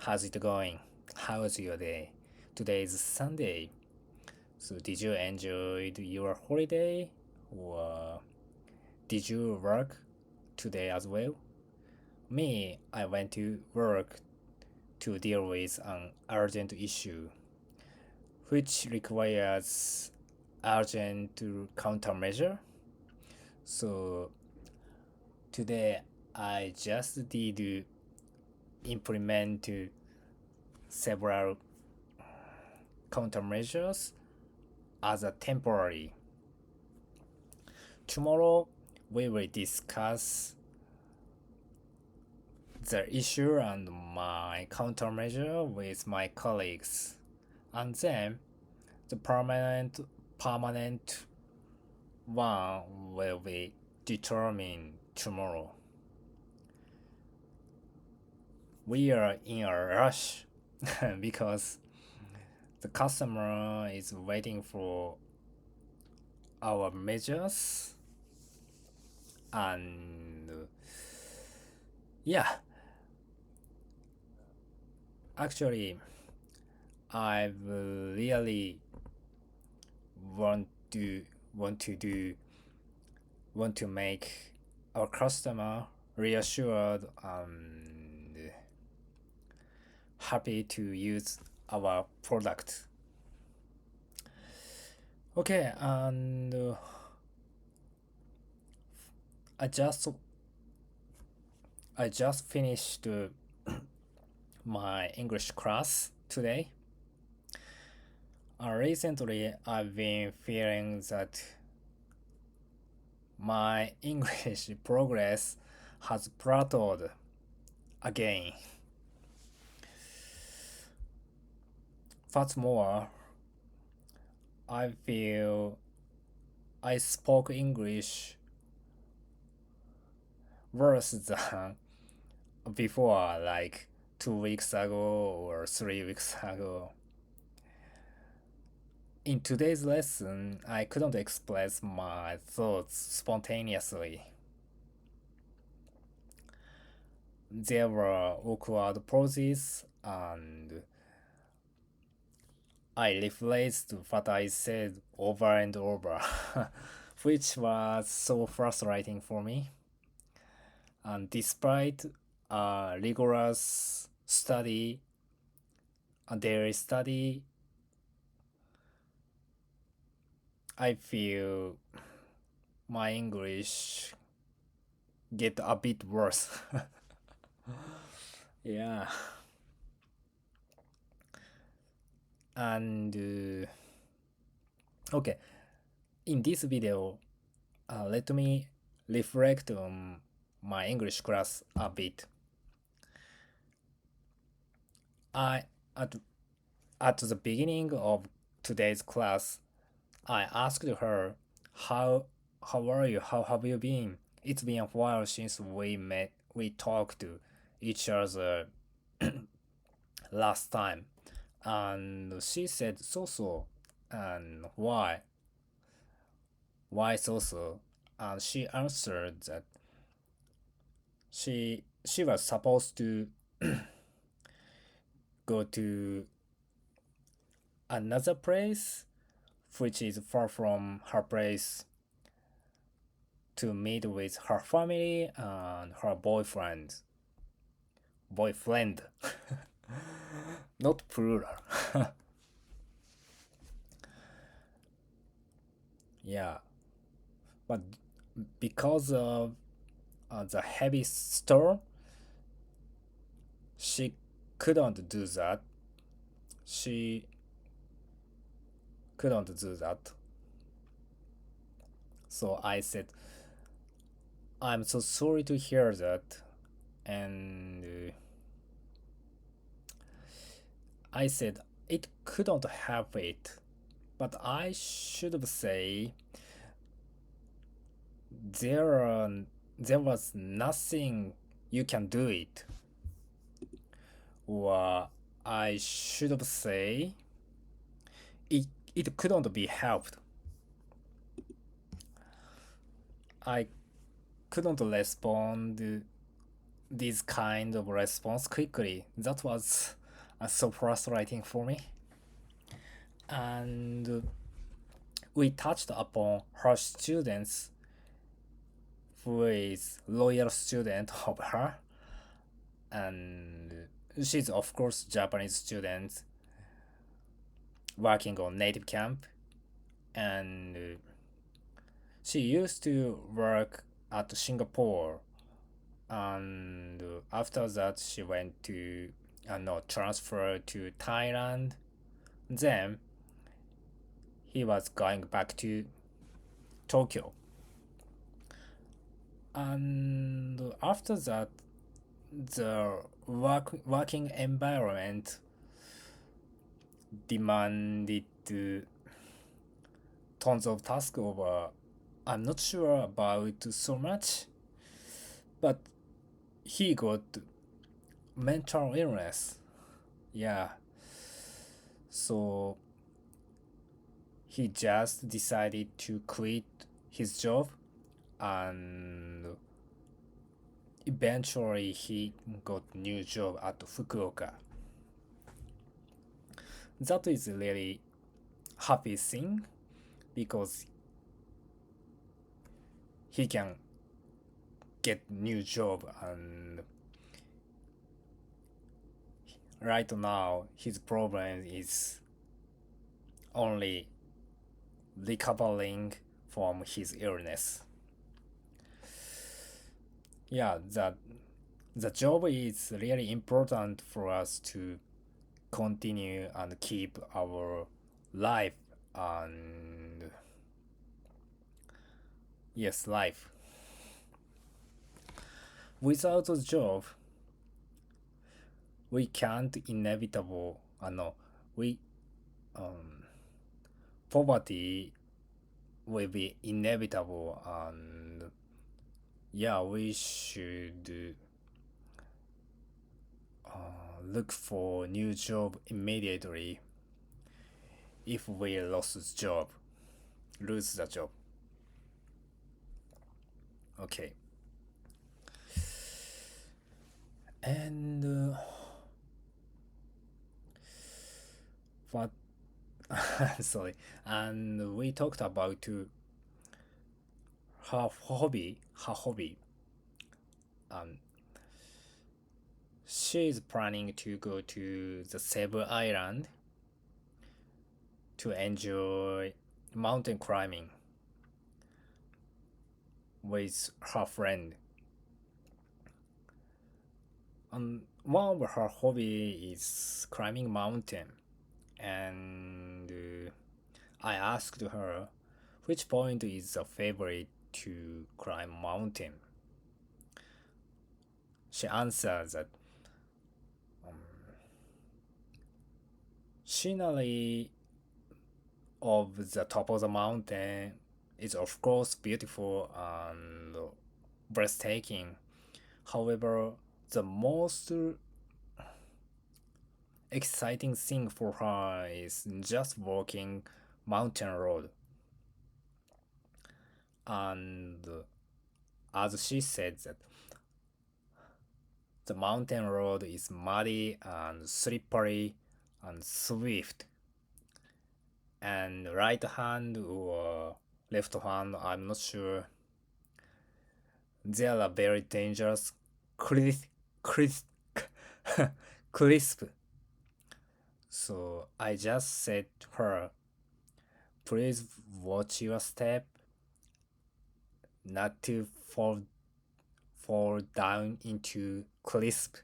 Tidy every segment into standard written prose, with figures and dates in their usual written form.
How's it going? How's your day? Today is Sunday. So did you enjoy your holiday or did you work today as well? Me, I went to work to deal with an urgent issue which requires urgent countermeasure. So today I just did implement several countermeasures as a temporary. Tomorrow we will discuss the issue and my countermeasure with my colleagues, and then the permanent one will be determined tomorrow. We are in a rush because the customer is waiting for our measures, and yeah, actually I really want to want to do want to make our customer reassured and happy to use our product. Okay, and I just I just finished my English class today. Recently, I've been feeling that my English progress has plateaued again. What's more, I feel I spoke English worse than before, like 2 weeks ago or 3 weeks ago. In today's lesson, I couldn't express my thoughts spontaneously. There were awkward pauses, and I rephrased what I said over and over, which was so frustrating for me. And despite a rigorous study, a daily study, I feel my English get a bit worse. Yeah. And okay, in this video, let me reflect on my English class a bit. I at at the beginning of today's class, I asked her, "How are you? How have you been? It's been a while since we met. We talked to each other last time." And she said, "So so." And why? Why so so? And she answered that she was supposed to go to another place which is far from her place to meet with her family and her boyfriend, not plural. Yeah, but because of the heavy storm, she couldn't do that. She couldn't do that. So I said, "I'm so sorry to hear that," and I said it couldn't have it, but I should say there are, there was nothing you can do it, or I should say it it couldn't be helped. I couldn't respond this kind of response quickly. That was so frustrating for me. And we touched upon her students, who is loyal student of her, and she's of course Japanese student working on native camp, and she used to work at Singapore, and after that she went to no transfer to Thailand. Then he was going back to Tokyo, and after that the working environment demanded tons of tasks over. I'm not sure about so much, but he got mental illness. Yeah, so he just decided to quit his job, and eventually he got new job at Fukuoka. That is really happy thing because he can get new job, and right now his problem is only recovering from his illness. Yeah, the job is really important for us to continue and keep our life, and yes, life. Without a job, we can't inevitable. No, we um, poverty will be inevitable, and yeah, we should look for new job immediately if we lose the job. Okay, and what? Sorry, and we talked about her hobby. Um, she is planning to go to the Cebu Island to enjoy mountain climbing with her friend. One of her hobby is climbing mountain, and I asked her which point is the favorite to climb mountain. She answered that scenery of the top of the mountain is of course beautiful and breathtaking. However, the most exciting thing for her is just walking mountain road. And as she said that the mountain road is muddy and slippery and swift, and right hand or left hand, I'm not sure, they are very dangerous, crisp, crisp, crisp. So I just said to her, please watch your step, not to fall down into crisp.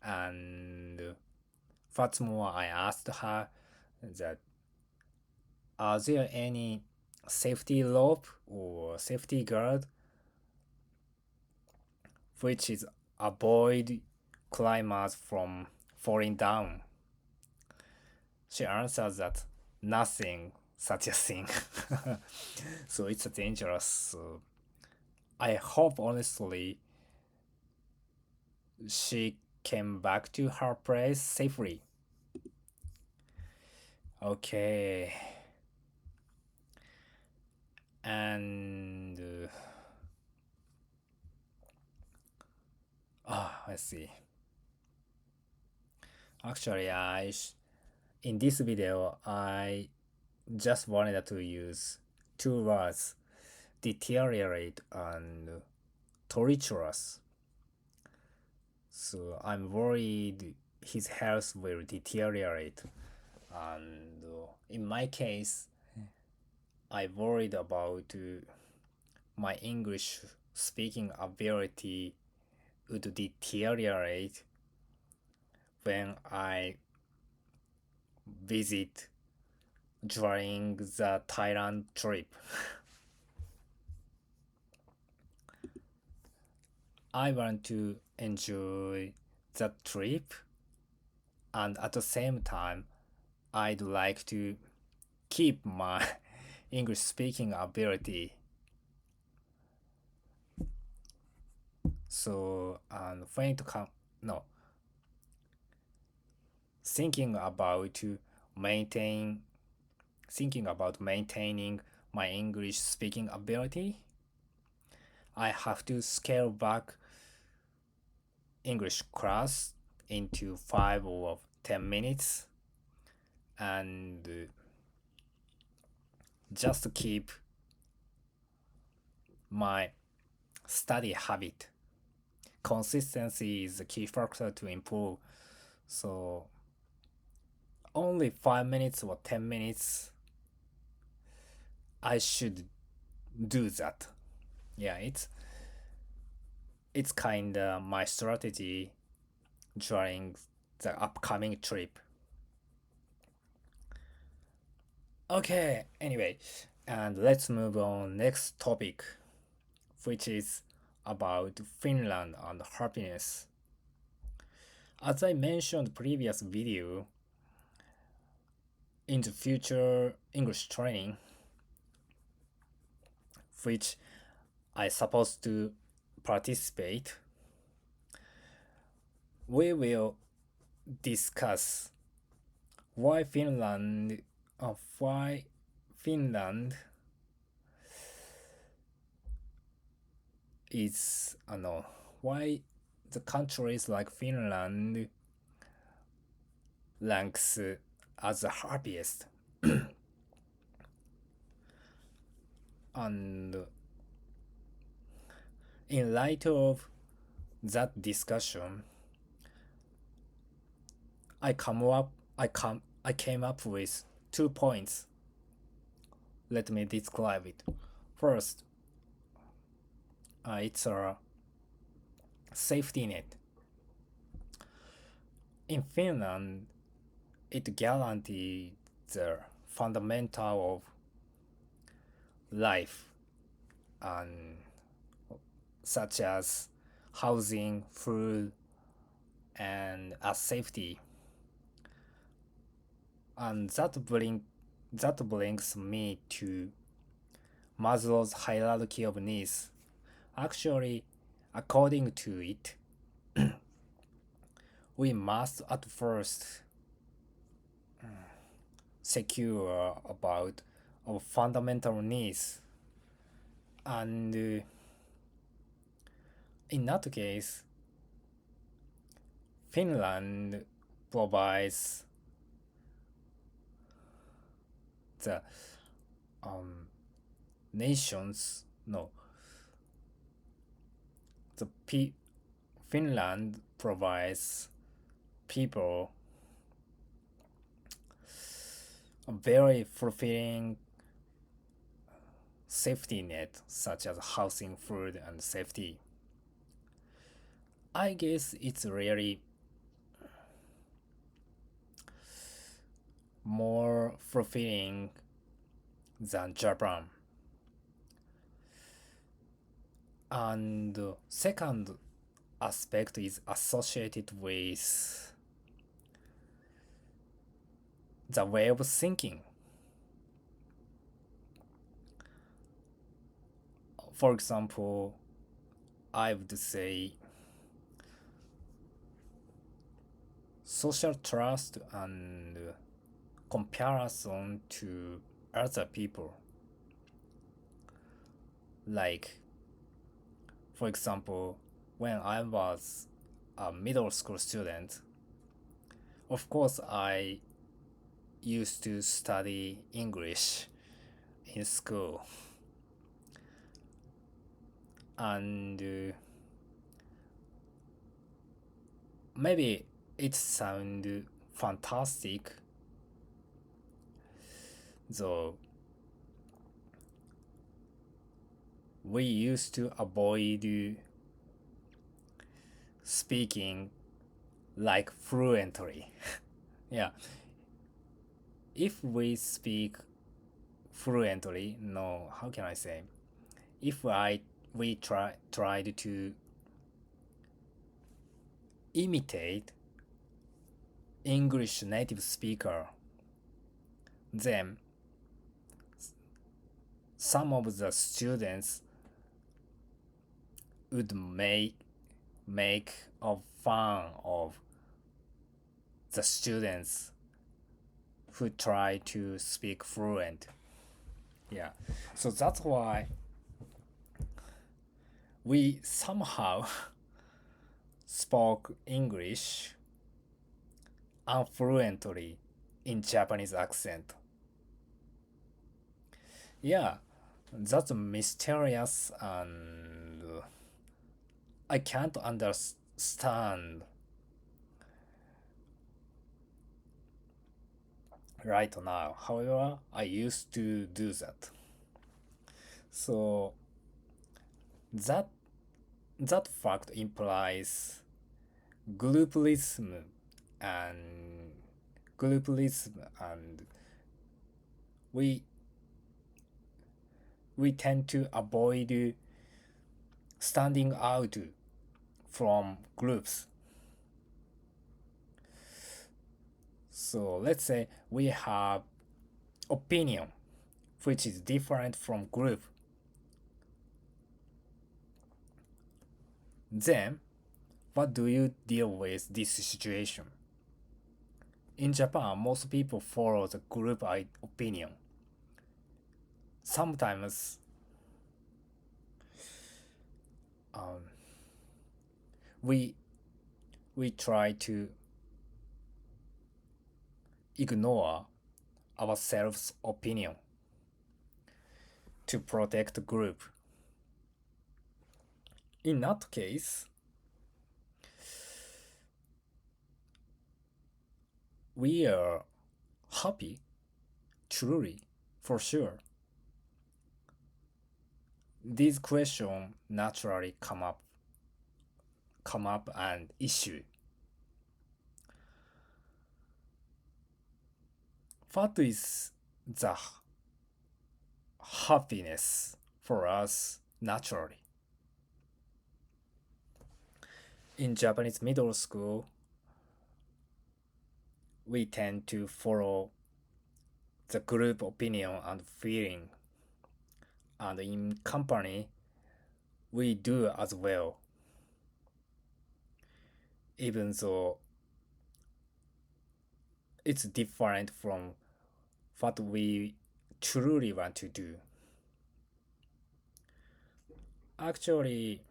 And what's more, I asked her that are there any safety rope or safety guard which is avoid climbers from falling down. She answers that nothing such a thing. So it's dangerous. So I hope honestly she came back to her place safely. Okay. And Ah, I see. Actually, in this video, I just wanted to use two words, deteriorate and torturous. So I'm worried his health will deteriorate. And in my case, I worried about my English speaking ability would deteriorate when I visit during the Thailand trip. I want to enjoy the trip, and at the same time, I'd like to keep my English speaking ability. So, and when it come, no, thinking about to maintain, thinking about maintaining my English speaking ability, I have to scale back English class into 5 or 10 minutes and just to keep my study habit. Consistency is the key factor to improve. So only 5 minutes or 10 minutes, I should do that. Yeah, it's kinda my strategy during the upcoming trip. Okay, anyway, and let's move on next topic, which is about Finland and happiness. As I mentioned previous video, in the future English training, which I supposed to participate, we will discuss why why Finland is no why the countries like Finland ranks as the happiest. And in light of that discussion, I came up with 2 points. Let me describe it. First, it's a safety net. In Finland, it guarantees the fundamental of life, and such as housing, food, and a safety. And that brings me to Maslow's hierarchy of needs. Actually, according to it, we must at first secure about our fundamental needs, and in that case, Finland provides the um, nations no the Finland provides people a very fulfilling safety net such as housing, food, and safety. I guess it's really more fulfilling than Japan. And the second aspect is associated with the way of thinking. For example, I would say social trust and comparison to other people. Like, for example, when I was a middle school student, of course I used to study English in school, and maybe it sound fantastic, though we used to avoid speaking like fluently. Yeah, if we speak fluently, no, how can I say? If I we tried to imitate English native speaker, then some of the students would make a fun of the students who try to speak fluent. Yeah, so that's why we somehow spoke English unfluently in Japanese accent. Yeah, that's mysterious and I can't understand right now. However, I used to do that. So that that fact implies groupism and groupism and we we tend to avoid standing out from groups. So let's say we have opinion which is different from group. Then what do you deal with this situation? In Japan, most people follow the group opinion. Sometimes um, we we try to ignore ourselves' opinion to protect the group. In that case, we are happy, truly, for sure. These questions naturally come up and issue. What is the happiness for us naturally? In Japanese middle school, we tend to follow the group opinion and feeling, and in company, we do as well, even though it's different from what we truly want to do. Actually,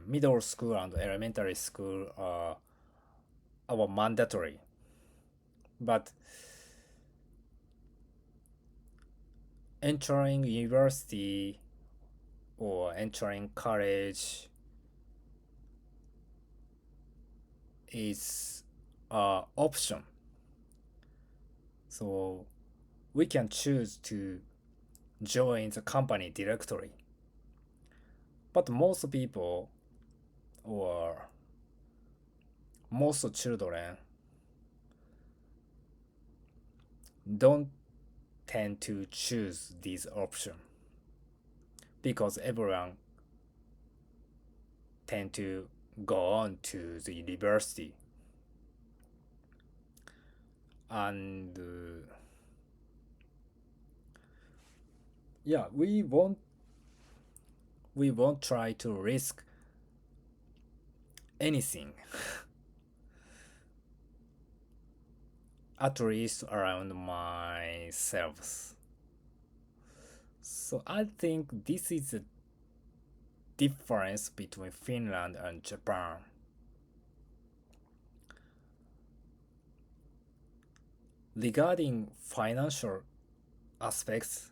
middle school and elementary school are mandatory, but entering university or entering college is an option. So we can choose to join the company directly. But most people or most children don't tend to choose this option because everyone tend to go on to the university and yeah, we won't try to risk anything at least around myself. So I think this is difference between Finland and Japan. Regarding financial aspects,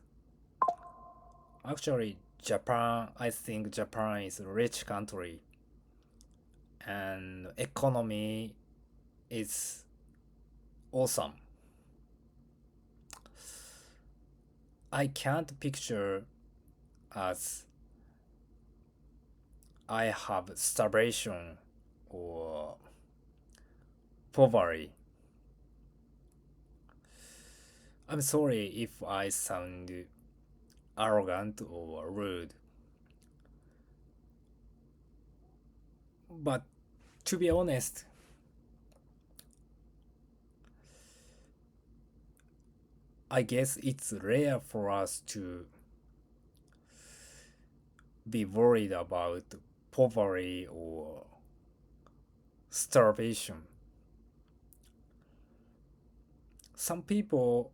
actually I think Japan is a rich country and economy is awesome. I can't picture as I have starvation or poverty. I'm sorry if I sound arrogant or rude, but to be honest, I guess it's rare for us to be worried about poverty or starvation. Some people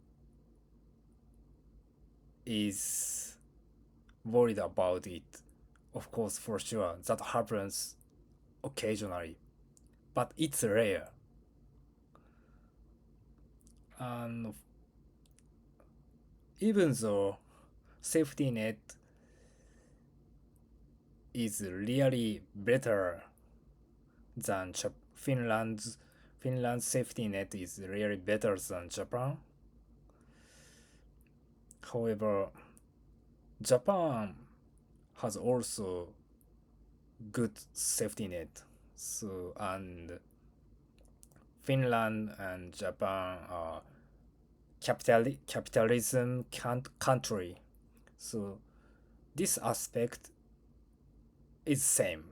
is worried about it. Of course, for sure, that happens occasionally, but it's rare. And even though safety net is really better than Finland's safety net is really better than Japan. However, Japan has also good safety net. So and Finland and Japan are capitalism country. So this aspect is same.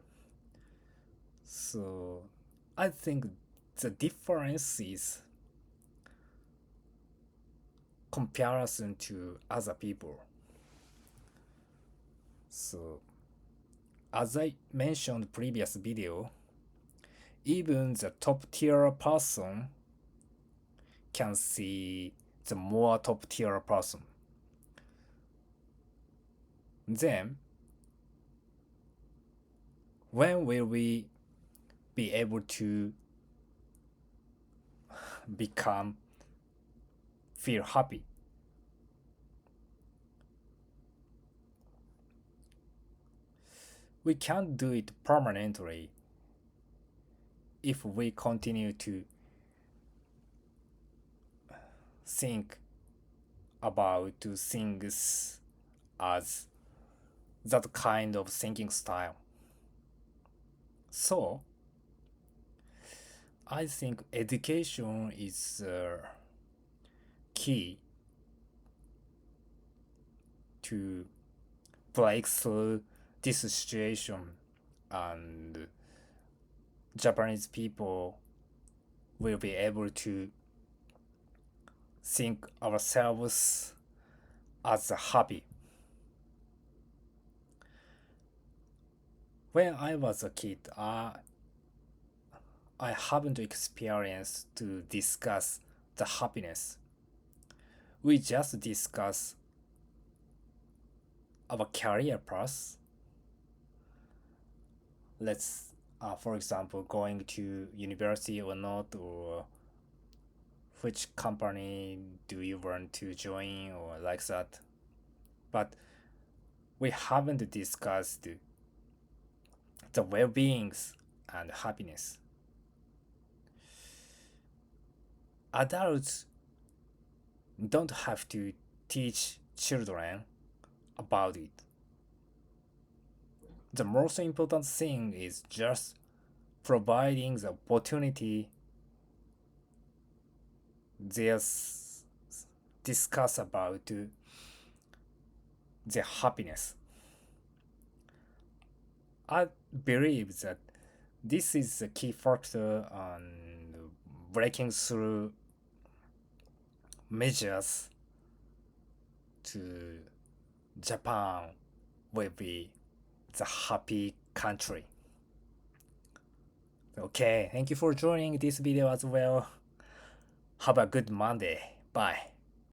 So I think the difference is comparison to other people. So as I mentioned previous video, even the top tier person can see the more top tier person. Then when will we be able to become feel happy? We can't do it permanently if we continue to think about things as that kind of thinking style. So I think education is key to break through this situation, and Japanese people will be able to think ourselves as happy. When I was a kid, I haven't experienced to discuss the happiness. We just discuss our career path. Let's, for example, going to university or not, or which company do you want to join, or like that. But we haven't discussed the well-beings and happiness. Adults don't have to teach children about it. The most important thing is just providing the opportunity they discuss about the happiness. I believe that this is a key factor on breaking through measures to Japan will be the happy country. Okay, thank you for joining this video as well. Have a good Monday. Bye.